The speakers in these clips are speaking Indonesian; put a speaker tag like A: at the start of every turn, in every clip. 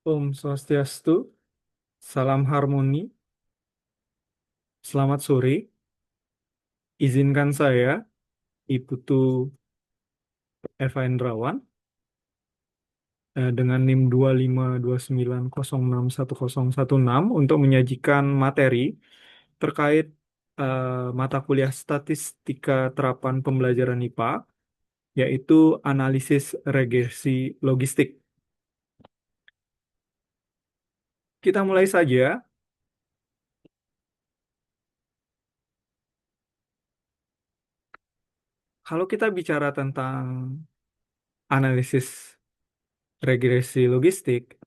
A: Om Swastiastu, salam harmoni, selamat sore. Izinkan saya, Iputu Eva Indrawan, dengan NIM 2529061016 untuk menyajikan materi terkait mata kuliah Statistika Terapan Pembelajaran IPA, yaitu analisis regresi logistik. Kita mulai saja. Kalau kita bicara tentang analisis regresi logistik,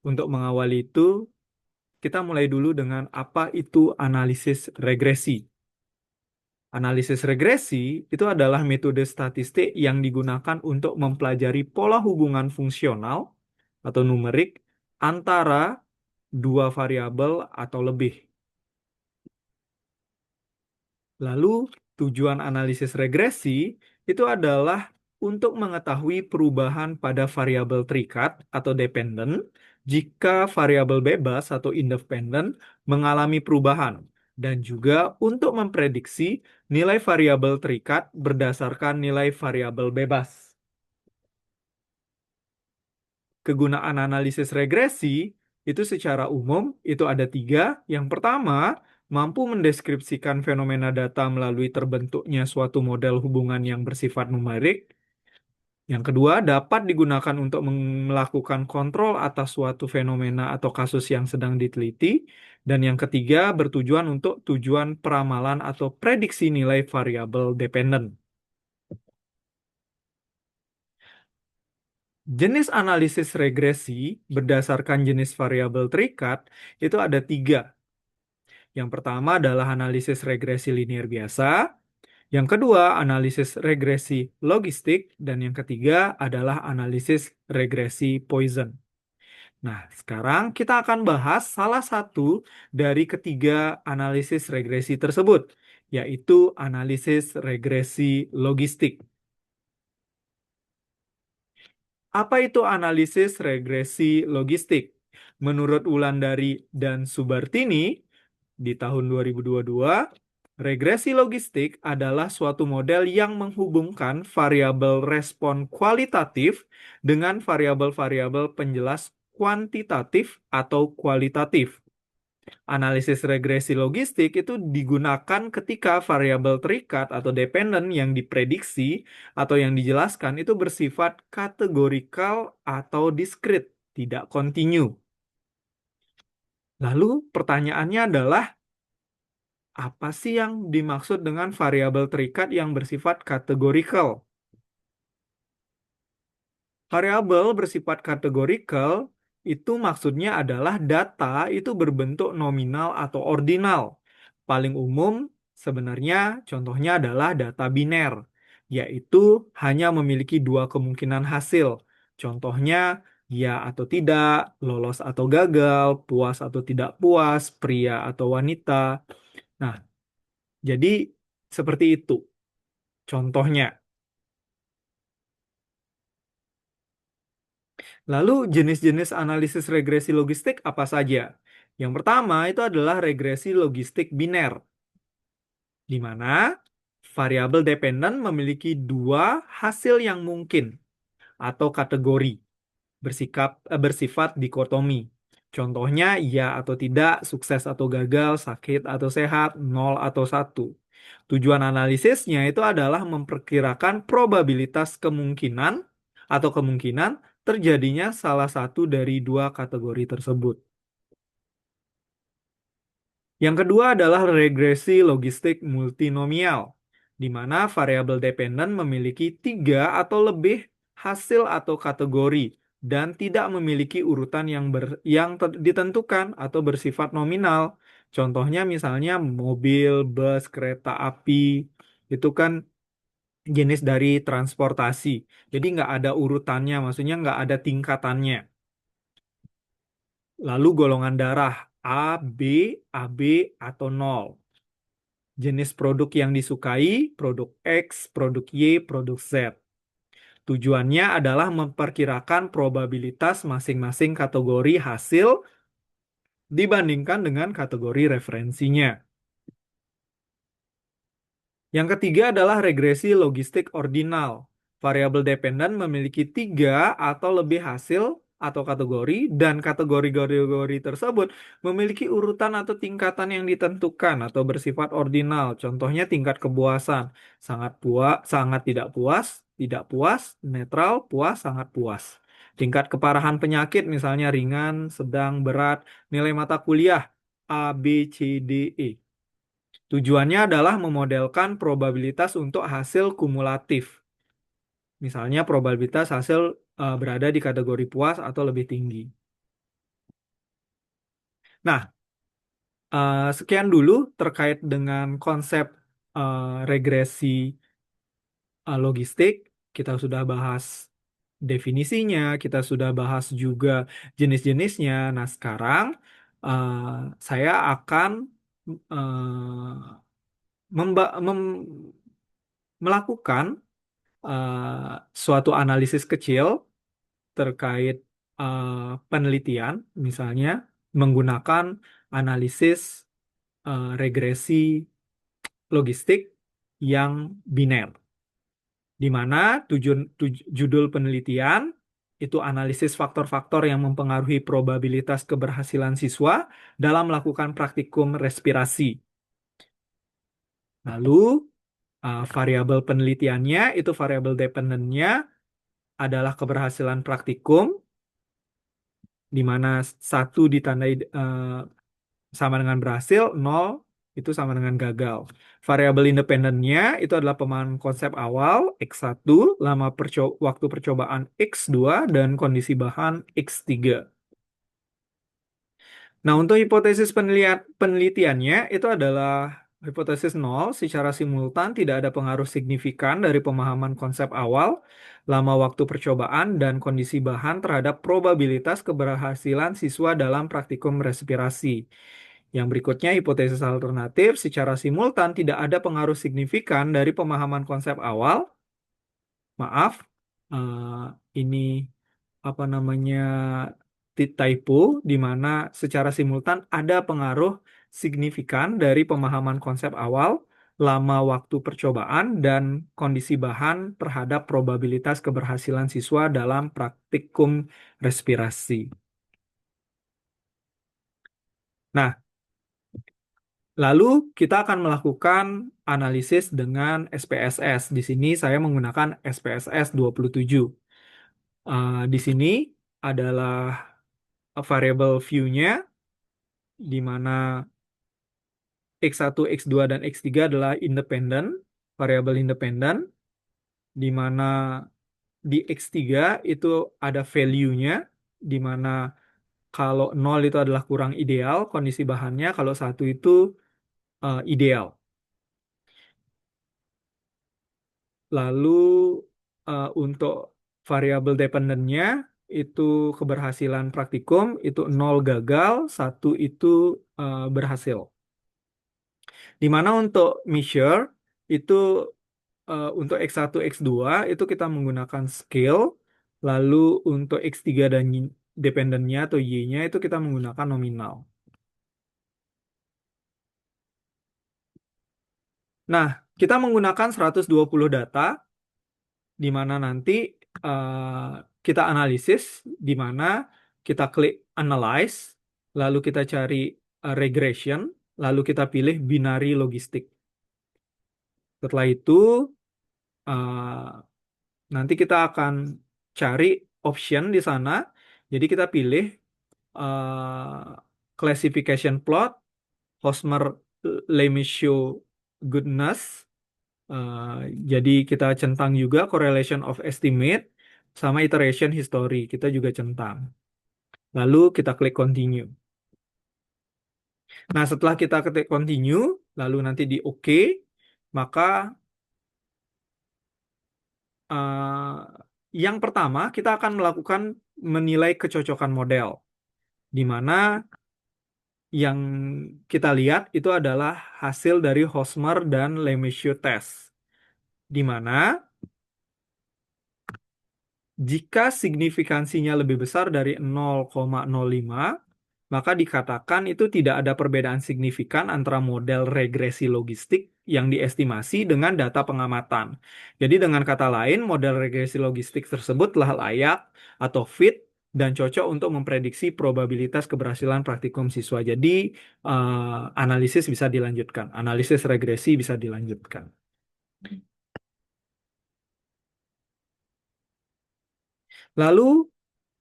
A: untuk mengawali itu, kita mulai dulu dengan apa itu analisis regresi. Analisis regresi itu adalah metode statistik yang digunakan untuk mempelajari pola hubungan fungsional atau numerik antara dua variabel atau lebih. Lalu, tujuan analisis regresi itu adalah untuk mengetahui perubahan pada variabel terikat atau dependen jika variabel bebas atau independen mengalami perubahan, dan juga untuk memprediksi nilai variabel terikat berdasarkan nilai variabel bebas. Kegunaan analisis regresi itu secara umum itu ada tiga. Yang pertama, mampu mendeskripsikan fenomena data melalui terbentuknya suatu model hubungan yang bersifat numerik. Yang kedua, dapat digunakan untuk melakukan kontrol atas suatu fenomena atau kasus yang sedang diteliti. Dan yang ketiga, bertujuan untuk tujuan peramalan atau prediksi nilai variabel dependen. Jenis analisis regresi berdasarkan jenis variabel terikat itu ada tiga. Yang pertama adalah analisis regresi linear biasa, yang kedua analisis regresi logistik, dan yang ketiga adalah analisis regresi Poisson. Nah, sekarang kita akan bahas salah satu dari ketiga analisis regresi tersebut, yaitu analisis regresi logistik. Apa itu analisis regresi logistik? Menurut Wulandari dan Subartini, di tahun 2022, regresi logistik adalah suatu model yang menghubungkan variabel respon kualitatif dengan variabel-variabel penjelas kuantitatif atau kualitatif. Analisis regresi logistik itu digunakan ketika variabel terikat atau dependen yang diprediksi atau yang dijelaskan itu bersifat kategorikal atau diskrit, tidak kontinu. Lalu pertanyaannya adalah, apa sih yang dimaksud dengan variabel terikat yang bersifat kategorikal? Variabel bersifat kategorikal itu maksudnya adalah data itu berbentuk nominal atau ordinal. Paling umum sebenarnya contohnya adalah data biner, yaitu hanya memiliki dua kemungkinan hasil. Contohnya ya atau tidak, lolos atau gagal, puas atau tidak puas, pria atau wanita. Nah, jadi seperti itu contohnya. Lalu jenis-jenis analisis regresi logistik apa saja? Yang pertama itu adalah regresi logistik biner, di mana variabel dependen memiliki dua hasil yang mungkin atau kategori bersifat dikotomi. Contohnya ya atau tidak, sukses atau gagal, sakit atau sehat, nol atau satu. Tujuan analisisnya itu adalah memperkirakan probabilitas kemungkinan atau kemungkinan terjadinya salah satu dari dua kategori tersebut. Yang kedua adalah regresi logistik multinomial, di mana variabel dependen memiliki tiga atau lebih hasil atau kategori dan tidak memiliki urutan yang ditentukan atau bersifat nominal. Contohnya misalnya mobil, bus, kereta api, itu kan jenis dari transportasi. Jadi nggak ada urutannya, maksudnya nggak ada tingkatannya. Lalu golongan darah A, B, AB, atau nol. Jenis produk yang disukai, produk X, produk Y, produk Z. Tujuannya adalah memperkirakan probabilitas masing-masing kategori hasil dibandingkan dengan kategori referensinya. Yang ketiga adalah regresi logistik ordinal. Variabel dependen memiliki tiga atau lebih hasil atau kategori, dan kategori-kategori tersebut memiliki urutan atau tingkatan yang ditentukan atau bersifat ordinal. Contohnya tingkat kepuasan, sangat puas, sangat tidak puas, netral, puas, sangat puas. Tingkat keparahan penyakit misalnya ringan, sedang, berat, nilai mata kuliah A, B, C, D, E. Tujuannya adalah memodelkan probabilitas untuk hasil kumulatif. Misalnya probabilitas hasil berada di kategori puas atau lebih tinggi. Nah, sekian dulu terkait dengan konsep regresi logistik. Kita sudah bahas definisinya, kita sudah bahas juga jenis-jenisnya. Nah, sekarang eh, saya akan melakukan suatu analisis kecil terkait penelitian, misalnya menggunakan analisis regresi logistik yang biner, di mana judul penelitian itu analisis faktor-faktor yang mempengaruhi probabilitas keberhasilan siswa dalam melakukan praktikum respirasi. Lalu variabel penelitiannya itu variabel dependennya adalah keberhasilan praktikum, di mana satu ditandai sama dengan berhasil, nol itu sama dengan gagal. Variabel independennya itu adalah pemahaman konsep awal X1, lama waktu percobaan X2, dan kondisi bahan X3. Nah, untuk hipotesis penelitiannya itu adalah hipotesis nol, secara simultan tidak ada pengaruh signifikan dari pemahaman konsep awal, lama waktu percobaan, dan kondisi bahan terhadap probabilitas keberhasilan siswa dalam praktikum respirasi. Yang berikutnya, hipotesis alternatif secara simultan tidak ada pengaruh signifikan dari pemahaman konsep awal. Maaf, ini apa namanya typo, di mana secara simultan ada pengaruh signifikan dari pemahaman konsep awal, lama waktu percobaan, dan kondisi bahan terhadap probabilitas keberhasilan siswa dalam praktikum respirasi. Nah, lalu kita akan melakukan analisis dengan SPSS. Di sini saya menggunakan SPSS 27. Di sini adalah variable view-nya, di mana X1, X2, dan X3 adalah independen, variabel independen, di mana di X3 itu ada value-nya, di mana kalau 0 itu adalah kurang ideal kondisi bahannya, kalau 1 itu ideal. Lalu untuk variabel dependennya itu keberhasilan praktikum, itu 0 gagal, 1 itu berhasil. Di mana untuk measure itu untuk X1, X2 itu kita menggunakan scale, lalu untuk X3 dan dependennya atau Y-nya itu kita menggunakan nominal. Nah, kita menggunakan 120 data, di mana nanti kita analisis, di mana kita klik analyze, lalu kita cari regression, lalu kita pilih binary logistik. Setelah itu nanti kita akan cari option di sana. Jadi kita pilih classification plot, Hosmer-Lemieux goodness. Uh, jadi kita centang juga correlation of estimate sama iteration history. Kita juga centang. Lalu kita klik continue. Nah, setelah kita klik continue, lalu nanti di OK, maka yang pertama kita akan melakukan menilai kecocokan model, di mana yang kita lihat itu adalah hasil dari Hosmer dan Lemieux test, di mana Jika signifikansinya lebih besar dari 0,05, maka dikatakan itu tidak ada perbedaan signifikan antara model regresi logistik yang diestimasi dengan data pengamatan. Jadi dengan kata lain, model regresi logistik tersebut telah layak atau fit dan cocok untuk memprediksi probabilitas keberhasilan praktikum siswa. Jadi analisis bisa dilanjutkan, analisis regresi bisa dilanjutkan. Lalu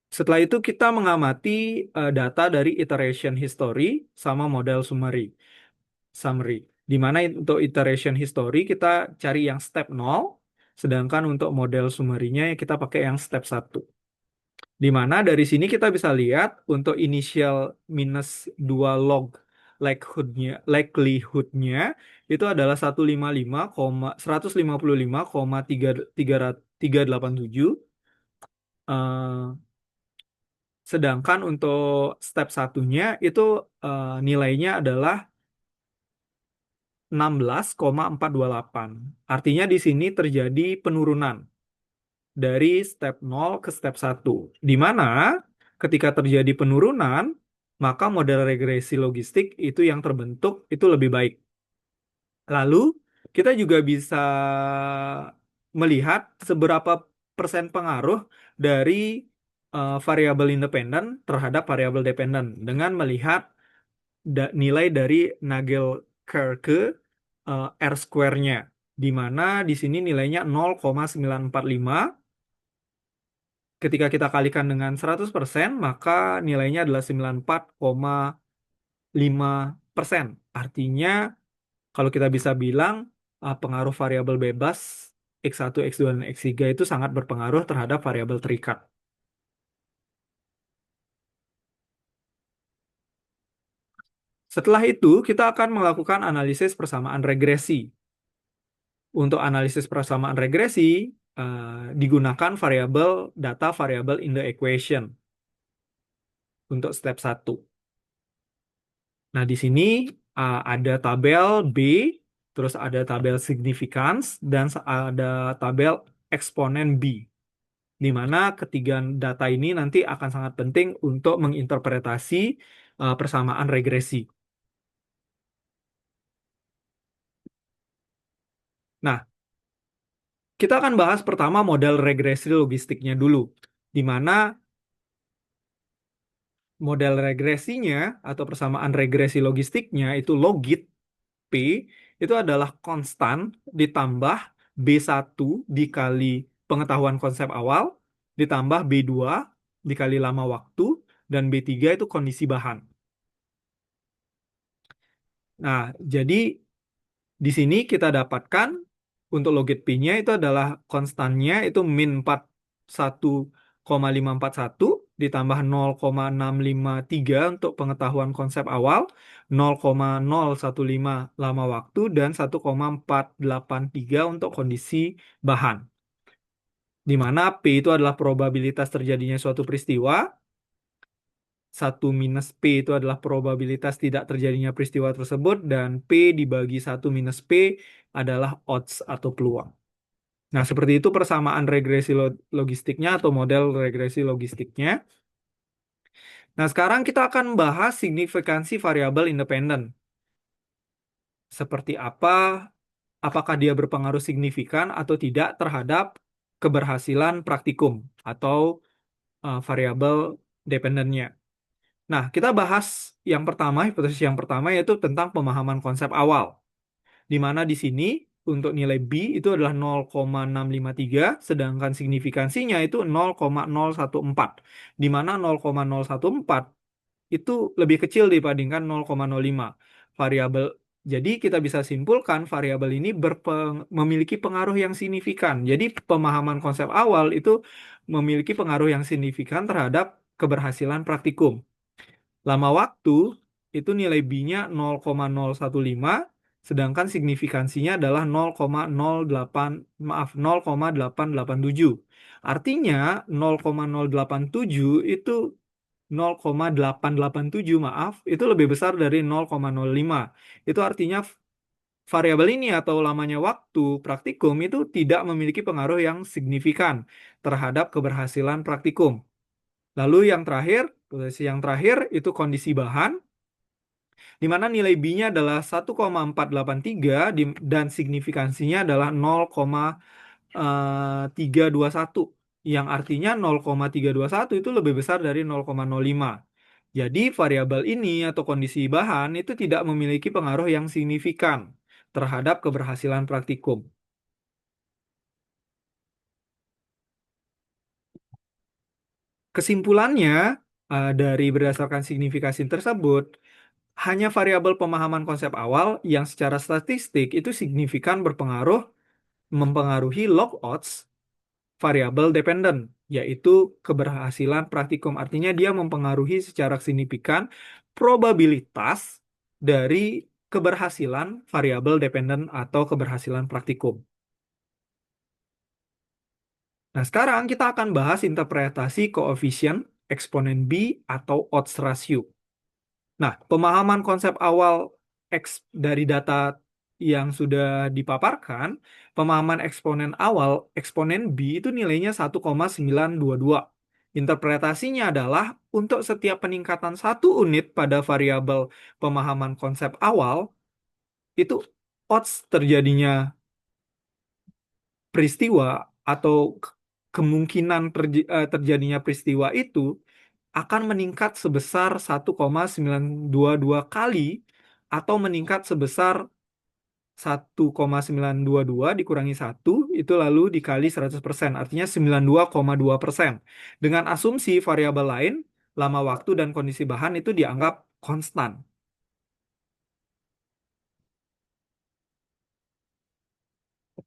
A: setelah itu kita mengamati data dari iteration history sama model summary. Di mana untuk iteration history kita cari yang step 0, sedangkan untuk model summary-nya kita pakai yang step 1. Di mana dari sini kita bisa lihat untuk initial minus 2 log likelihood-nya itu adalah 155,387. Sedangkan untuk step satunya itu nilainya adalah 16,428. Artinya di sini terjadi penurunan dari step 0 ke step 1. Di mana ketika terjadi penurunan, maka model regresi logistik itu yang terbentuk itu lebih baik. Lalu kita juga bisa melihat seberapa persen pengaruh dari variabel independen terhadap variabel dependen dengan melihat nilai dari Nagelkerke R square-nya, di mana di sini nilainya 0,945. Ketika kita kalikan dengan 100%, maka nilainya adalah 94,5%. Artinya, kalau kita bisa bilang, pengaruh variabel bebas X1, X2, dan X3 itu sangat berpengaruh terhadap variabel terikat. Setelah itu, kita akan melakukan analisis persamaan regresi. Untuk analisis persamaan regresi, digunakan variabel data variabel in the equation untuk step 1. Nah, di sini ada tabel B, terus ada tabel significance, dan ada tabel eksponen B, di mana ketiga data ini nanti akan sangat penting untuk menginterpretasi persamaan regresi. Nah, kita akan bahas pertama model regresi logistiknya dulu, di mana model regresinya atau persamaan regresi logistiknya itu logit P itu adalah konstan ditambah B1 dikali pengetahuan konsep awal ditambah B2 dikali lama waktu dan B3 itu kondisi bahan. Nah, jadi di sini kita dapatkan untuk logit P-nya itu adalah konstannya itu min 41,541 ditambah 0,653 untuk pengetahuan konsep awal, 0,015 lama waktu, dan 1,483 untuk kondisi bahan. Di mana P itu adalah probabilitas terjadinya suatu peristiwa, 1 minus P itu adalah probabilitas tidak terjadinya peristiwa tersebut, dan P dibagi 1 minus P adalah odds atau peluang. Nah, seperti itu persamaan regresi logistiknya atau model regresi logistiknya. Nah, sekarang kita akan bahas signifikansi variabel independen. Seperti apa, apakah dia berpengaruh signifikan atau tidak terhadap keberhasilan praktikum atau variabel dependennya. Nah, kita bahas yang pertama, hipotesis yang pertama yaitu tentang pemahaman konsep awal. Di mana di sini untuk nilai B itu adalah 0,653, sedangkan signifikansinya itu 0,014, di mana 0,014 itu lebih kecil dibandingkan 0,05 variabel. Jadi kita bisa simpulkan variabel ini memiliki pengaruh yang signifikan. Jadi pemahaman konsep awal itu memiliki pengaruh yang signifikan terhadap keberhasilan praktikum. Lama waktu itu nilai B-nya 0,015, sedangkan signifikansinya adalah 0,08, maaf 0,887. Artinya 0,087 itu 0,887 maaf, itu lebih besar dari 0,05. Itu artinya variabel ini atau lamanya waktu praktikum itu tidak memiliki pengaruh yang signifikan terhadap keberhasilan praktikum. Lalu yang terakhir, posisi yang terakhir itu kondisi bahan, di mana nilai B-nya adalah 1,483 dan signifikansinya adalah 0,321, yang artinya 0,321 itu lebih besar dari 0,05. Jadi variabel ini atau kondisi bahan itu tidak memiliki pengaruh yang signifikan terhadap keberhasilan praktikum. Kesimpulannya, dari berdasarkan signifikasi tersebut, hanya variabel pemahaman konsep awal yang secara statistik itu signifikan mempengaruhi log odds variabel dependent, yaitu keberhasilan praktikum. Artinya dia mempengaruhi secara signifikan probabilitas dari keberhasilan variabel dependent atau keberhasilan praktikum. Nah, sekarang kita akan bahas interpretasi koefisien, eksponen B, atau odds ratio. Nah, pemahaman konsep awal dari data yang sudah dipaparkan, pemahaman eksponen awal, eksponen B itu nilainya 1,922. Interpretasinya adalah untuk setiap peningkatan satu unit pada variabel pemahaman konsep awal, itu odds terjadinya peristiwa atau kemungkinan terjadinya peristiwa itu akan meningkat sebesar 1,922 kali atau meningkat sebesar 1,922 dikurangi 1 itu lalu dikali 100%, artinya 92,2%. Dengan asumsi variabel lain, lama waktu dan kondisi bahan itu dianggap konstan.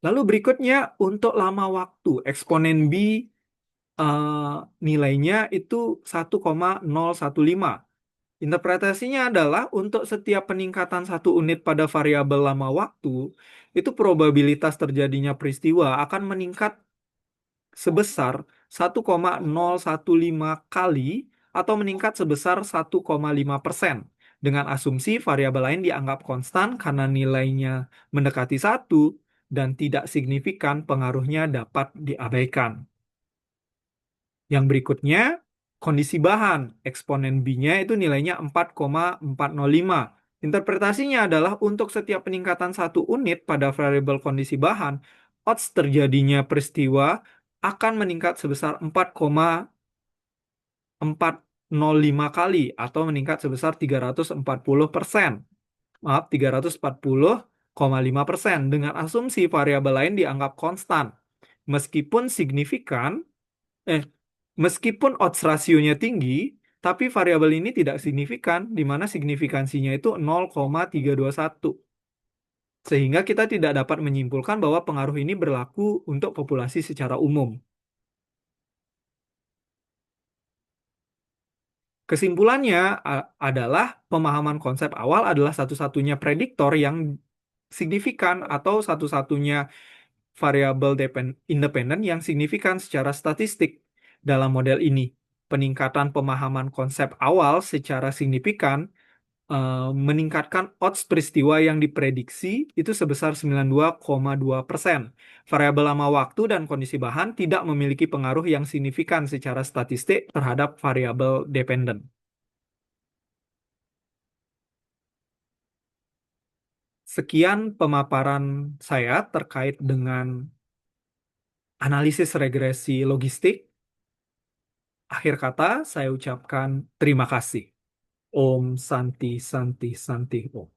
A: Lalu berikutnya untuk lama waktu, eksponen B nilainya itu 1,015. Interpretasinya adalah untuk setiap peningkatan satu unit pada variabel lama waktu, itu probabilitas terjadinya peristiwa akan meningkat sebesar 1,015 kali atau meningkat sebesar 1,5%. Dengan asumsi variabel lain dianggap konstan karena nilainya mendekati 1 dan tidak signifikan pengaruhnya dapat diabaikan. Yang berikutnya, kondisi bahan. Eksponen B-nya itu nilainya 4,405. Interpretasinya adalah untuk setiap peningkatan satu unit pada variabel kondisi bahan, odds terjadinya peristiwa akan meningkat sebesar 4,405 kali atau meningkat sebesar 340%. Maaf, 340,5% dengan asumsi variabel lain dianggap konstan. Meskipun signifikan, eh, Meskipun odds rasionya tinggi, tapi variabel ini tidak signifikan, di mana signifikansinya itu 0,321. Sehingga kita tidak dapat menyimpulkan bahwa pengaruh ini berlaku untuk populasi secara umum. Kesimpulannya adalah pemahaman konsep awal adalah satu-satunya prediktor yang signifikan atau satu-satunya variabel independen yang signifikan secara statistik dalam model ini. Peningkatan pemahaman konsep awal secara signifikan meningkatkan odds peristiwa yang diprediksi itu sebesar 92,2%. Variabel lama waktu dan kondisi bahan tidak memiliki pengaruh yang signifikan secara statistik terhadap variabel dependen. Sekian pemaparan saya terkait dengan analisis regresi logistik. Akhir kata, saya ucapkan terima kasih. Om Santi Santi Santi Om.